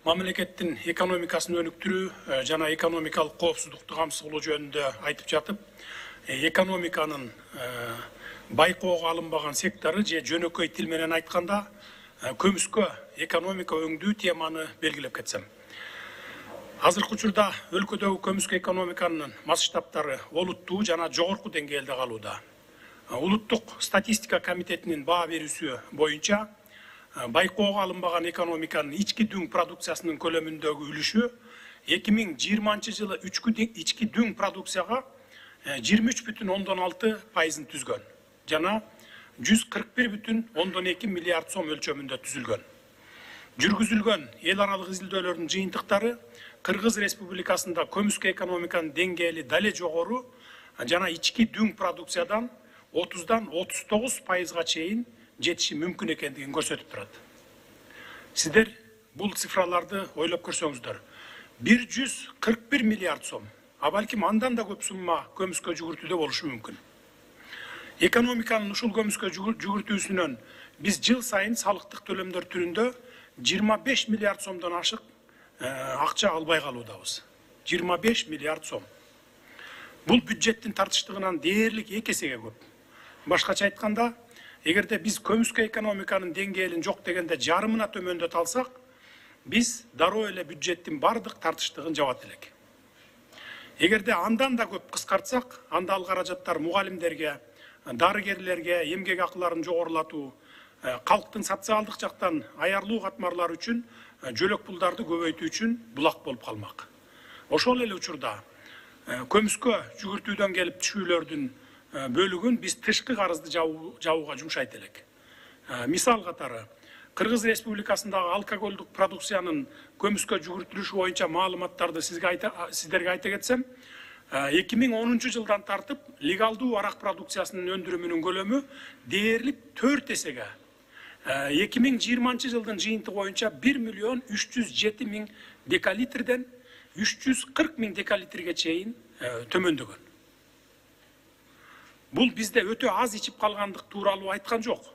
Мамлекеттин экономикасын өнүктүрүү жана экономикалык коопсуздукту камсыз жөнүндө айтып жатып, экономиканын байкоого алынбаган сектору же жөнөкөй тил менен айтканда көмүскө экономика өңдүү теманы белгилеп кетсем. Азыркы учурда өлкөдөгү көмүскө экономиканын масштабтары олуттуу жана жогорку деңгээлде калууда. Улуттук статистика комитетинин баа берүүсү боюнча байкоого алынбаган экономиканын ички дүң продукциясынын көлөмүндөгү үлүшү 2020 жылы ички дүң продукцияга 23,6% түзгөн жана 141,2 миллиард сом өлчөмүндө түзүлгөн. Жүргүзүлгөн эл аралык изилдөөлөрдүн жыйынтыктары Кыргыз Республикасында көмүскө экономиканын деңгээли дале жогору жана ички дүң продукциядан 30-дан 39%га чейин жетиши мүмкүн экендигин көрсөтүп турат. Сиздер бул цифраларды ойлоп көрсөңүздөр, 141 миллиард сом, а балким андан да көп сумма көмүскө жүгүртүүдө болушу мүмкүн. Экономиканын ушул көмүскө жүгүртүүсүнөн биз жыл сайын салыктык төлөмдөр түрүндө 25 миллиард сомдон ашык акча албай калуудабыз. 25 миллиард сом. Бул бюджеттин тартыштыгынан дээрлик 2 эсеге көп. Башкача айтканда, эгерде биз көмүскө экономиканын деңгээлин жок дегенде жарымына төмөндөтө алсак, биз дароо эле бюджеттин бардык тартыштыгын жабат элек. Эгерде андан да көп кыскартсак, анда ал каражаттар мугалимдерге, дарыгерлерге эмгек акыларын жогорулатуу, калктын социалдык жактан аярлуу катмарлар үчүн жөлөк пулдарды көбөйтүү үчүн булак болуп калмак. Ошол эле учурда көмүскө жүгүртүүдөн келип түшүүлөрдүн бөлүгүн биз тышкы карызды жабууга жумшайт элек. Мисал катары, Кыргыз Республикасындагы алкоголдук продукциянын көмүскө жүгүртүлүшү боюнча маалыматтарды сиздерге айта кетсем, 2010 жылдан тартып легалдуу арак продукциясынын өндүрүмүнүн көлөмү дээрлик 4 эсеге 2020 жылдын жыйынтыгы боюнча 1.307.000 декалитрден 340.000 декалитрге чейин төмөндөгөн. Бул бизде өтө аз ичип калгандык тууралуу айткан жок.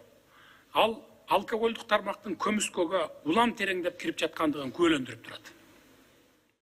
Ал алкоголдук тармактын көмүскөгө улам тереңдеп кирип жаткандыгын күбөлөндүрүп турат.